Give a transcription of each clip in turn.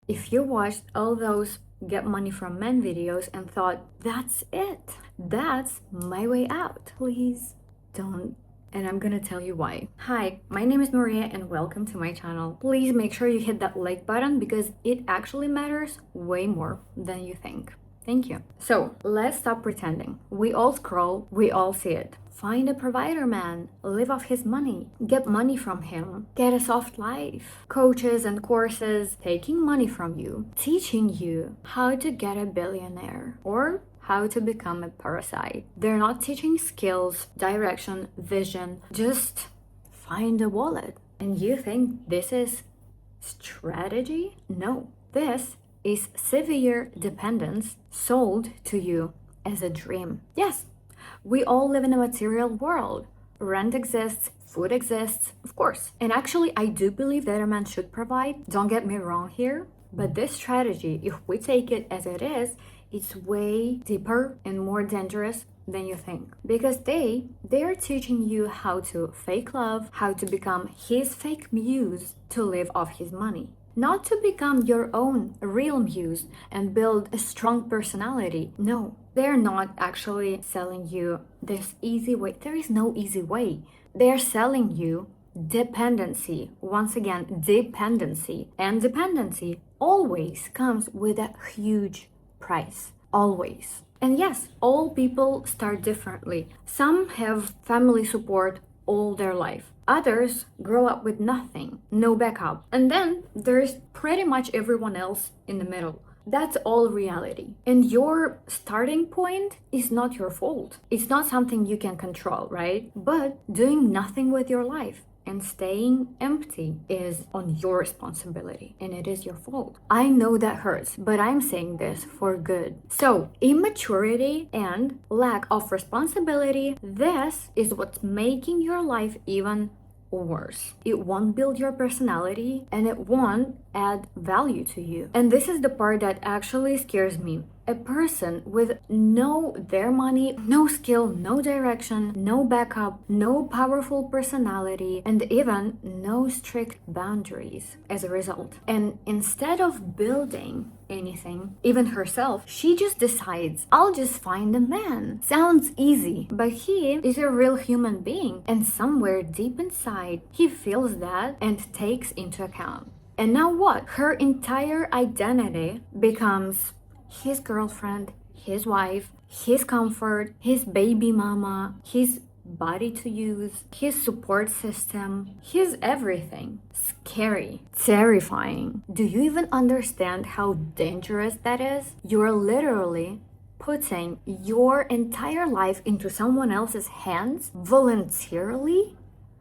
If you watched all those get money from men videos and thought, that's it, that's my way out, please don't. And I'm gonna tell you why. Hi, my name is Maria and welcome to my channel. Please make sure you hit that like button because it actually matters way more than you think. Thank you. So let's stop pretending. We all scroll, we all see it. Find a provider, man. Live off his money. Get money from him. Get a soft life. Coaches and courses taking money from you, teaching you how to get a billionaire or how to become a parasite. They're not teaching skills, direction, vision. Just find a wallet. And you think this is strategy? No. This is severe dependence sold to you as a dream. Yes, we all live in a material world. Rent exists, food exists, of course. And actually, I do believe that a man should provide. Don't get me wrong here. But this strategy, if we take it as it is, it's way deeper and more dangerous than you think. Because they're teaching you how to fake love, how to become his fake muse to live off his money. Not to become your own real muse and build a strong personality. No, they're not actually selling you this easy way. There is no easy way. They're selling you dependency. Once again, dependency. And dependency always comes with a huge price. Always. And yes, all people start differently. Some have family support all their life. Others grow up with nothing, no backup. And then there's pretty much everyone else in the middle. That's all reality. And your starting point is not your fault. It's not something you can control, right? But doing nothing with your life and staying empty is on your responsibility and it is your fault. I know that hurts, but I'm saying this for good. So, immaturity and lack of responsibility, this is what's making your life even worse. It won't build your personality and it won't add value to you. And this is the part that actually scares me. A person with their money, no skill, no direction, no backup, no powerful personality, and even no strict boundaries as a result. And instead of building anything, even herself, she just decides, I'll just find a man. Sounds easy, but he is a real human being, and somewhere deep inside, he feels that and takes into account. And now what? Her entire identity becomes his girlfriend, his wife, his comfort, his baby mama, his body to use, his support system, his everything. Scary, terrifying. Do you even understand how dangerous that is? You're literally putting your entire life into someone else's hands voluntarily,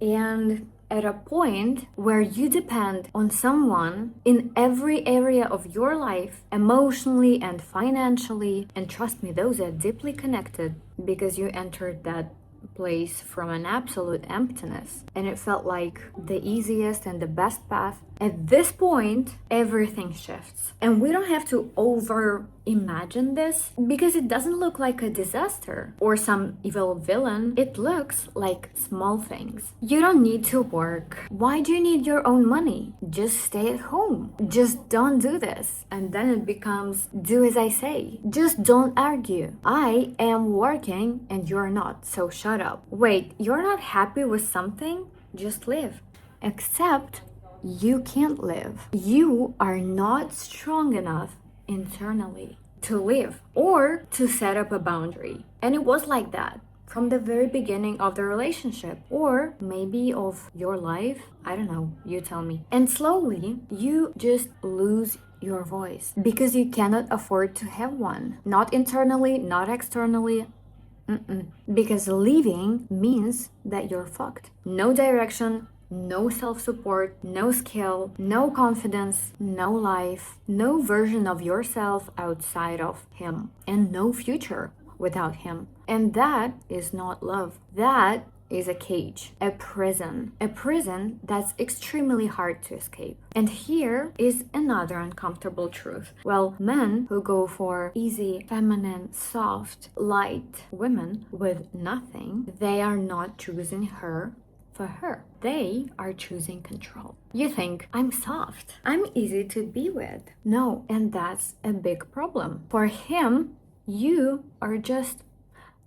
and at a point where you depend on someone in every area of your life, emotionally and financially, and trust me, those are deeply connected because you entered that place from an absolute emptiness and it felt like the easiest and the best path. At this point, everything shifts. And we don't have to over imagine this because it doesn't look like a disaster or some evil villain. It looks like small things. You don't need to work. Why do you need your own money? Just stay at home. Just don't do this. And then it becomes do as I say. Just don't argue. I am working and you're not, so shut up. Wait, you're not happy with something? Just live. Except you can't live. You are not strong enough internally to live or to set up a boundary. And it was like that from the very beginning of the relationship or maybe of your life. I don't know, you tell me. And slowly you just lose your voice because you cannot afford to have one. Not internally, not externally. Because leaving means that you're fucked. No direction, no self-support, no skill, no confidence, no life, no version of yourself outside of him, and no future without him. And that is not love. That is a cage, a prison that's extremely hard to escape. And here is another uncomfortable truth. Well, men who go for easy, feminine, soft, light women with nothing, they are not choosing her for her. They are choosing control. You think, I'm soft, I'm easy to be with. No, and that's a big problem. For him, you are just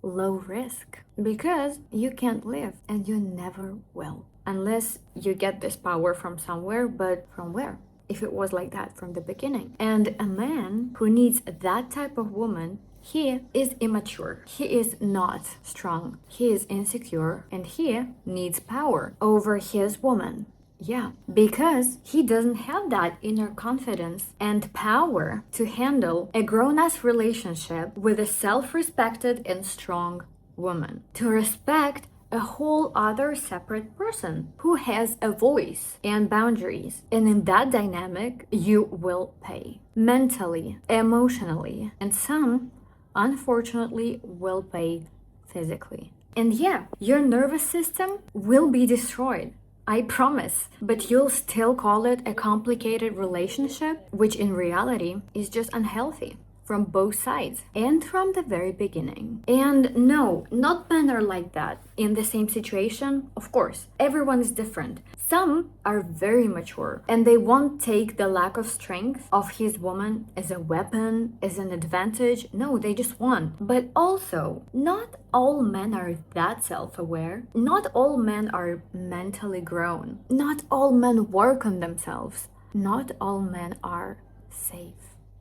low risk because you can't live and you never will. Unless you get this power from somewhere, but from where? If it was like that from the beginning. And a man who needs that type of woman, he is immature. He is not strong. He is insecure and he needs power over his woman. Yeah, because he doesn't have that inner confidence and power to handle a grown-ass relationship with a self-respected and strong woman. To respect a whole other separate person who has a voice and boundaries. And in that dynamic, you will pay mentally, emotionally, and some, unfortunately, will pay physically. And yeah, your nervous system will be destroyed. I promise. But you'll still call it a complicated relationship, which in reality is just unhealthy. From both sides and from the very beginning. And no, not men are like that. In the same situation, of course, everyone is different. Some are very mature and they won't take the lack of strength of his woman as a weapon, as an advantage. No, they just won. But also, not all men are that self-aware. Not all men are mentally grown. Not all men work on themselves. Not all men are safe.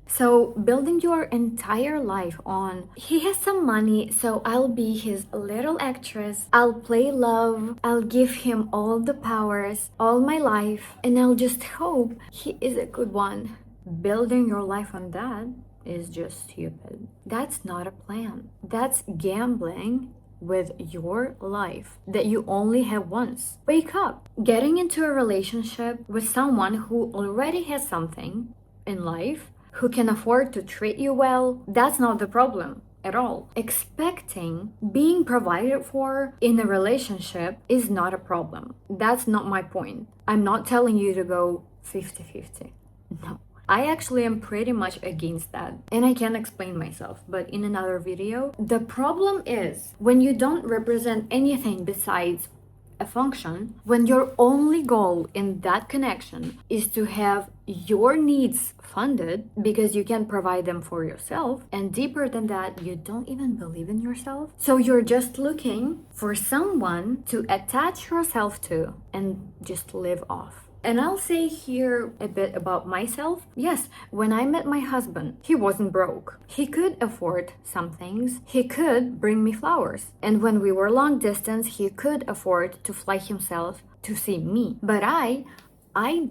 So building your entire life on, he has some money, so I'll be his little actress, I'll play love, I'll give him all the powers, all my life, and I'll just hope he is a good one. Building your life on that is just stupid. That's not a plan. That's gambling with your life that you only have once. Wake up. Getting into a relationship with someone who already has something in life, who can afford to treat you well, that's not the problem at all. Expecting being provided for in a relationship is not a problem. That's not my point. I'm not telling you to go 50-50. No. I actually am pretty much against that, and I can explain myself, but in another video. The problem is when you don't represent anything besides a function, when your only goal in that connection is to have your needs funded because you can provide them for yourself, and deeper than that, you don't even believe in yourself. So you're just looking for someone to attach yourself to and just live off. And I'll say here a bit about myself. Yes, when I met my husband, he wasn't broke. He could afford some things. He could bring me flowers. And when we were long distance, he could afford to fly himself to see me. But I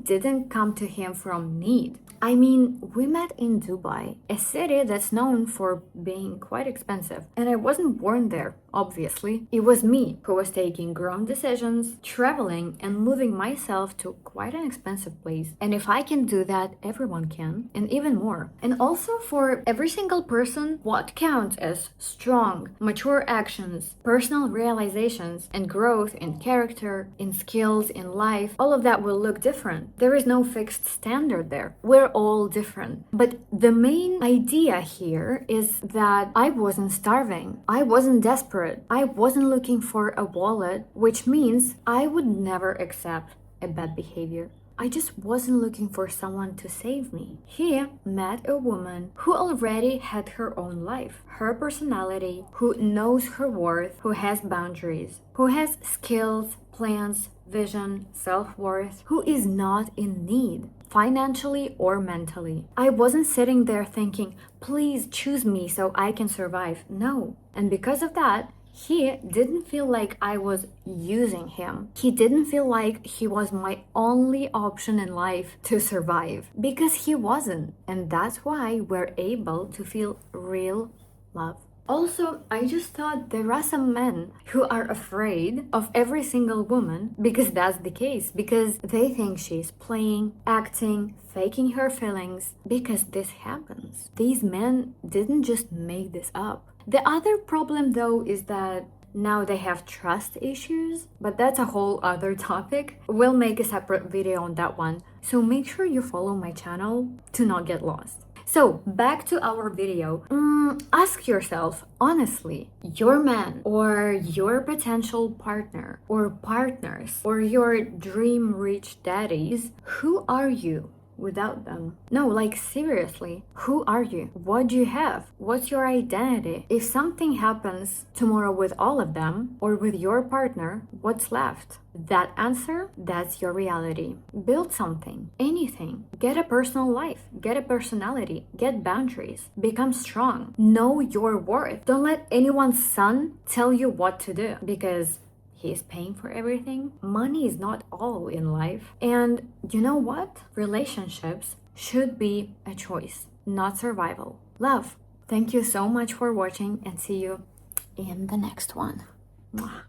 didn't come to him from need. I mean, we met in Dubai, a city that's known for being quite expensive. And I wasn't born there, obviously. It was me who was taking grown decisions, traveling and moving myself to quite an expensive place. And if I can do that, everyone can, and even more. And also for every single person, what counts as strong, mature actions, personal realizations, and growth in character, in skills, in life, all of that will look different. There is no fixed standard there. We're all different. But the main idea here is that I wasn't starving. I wasn't desperate. I wasn't looking for a wallet, which means I would never accept a bad behavior. I just wasn't looking for someone to save me. He met a woman who already had her own life, her personality, who knows her worth, who has boundaries, who has skills, plans, vision, self-worth, who is not in need, financially or mentally. I wasn't sitting there thinking, please choose me so I can survive. No. And because of that, he didn't feel like I was using him. He didn't feel like he was my only option in life to survive, because he wasn't. And that's why we're able to feel real love. Also, I just thought there are some men who are afraid of every single woman, because that's the case, because they think she's playing, acting, faking her feelings, because this happens. These men didn't just make this up. The other problem though is that now they have trust issues, but that's a whole other topic. We'll make a separate video on that one. So make sure you follow my channel to not get lost. So back to our video. Ask yourself honestly, your man or your potential partner or partners or your dream rich daddies, who are you without them? No, like seriously, who are you? What do you have? What's your identity? If something happens tomorrow with all of them or with your partner, what's left? That answer, that's your reality. Build something, anything. Get a personal life, get a personality, get boundaries, become strong, know your worth. Don't let anyone's son tell you what to do because he's paying for everything. Money is not all in life. And you know what? Relationships should be a choice, not survival. Love. Thank you so much for watching and see you in the next one. Mwah.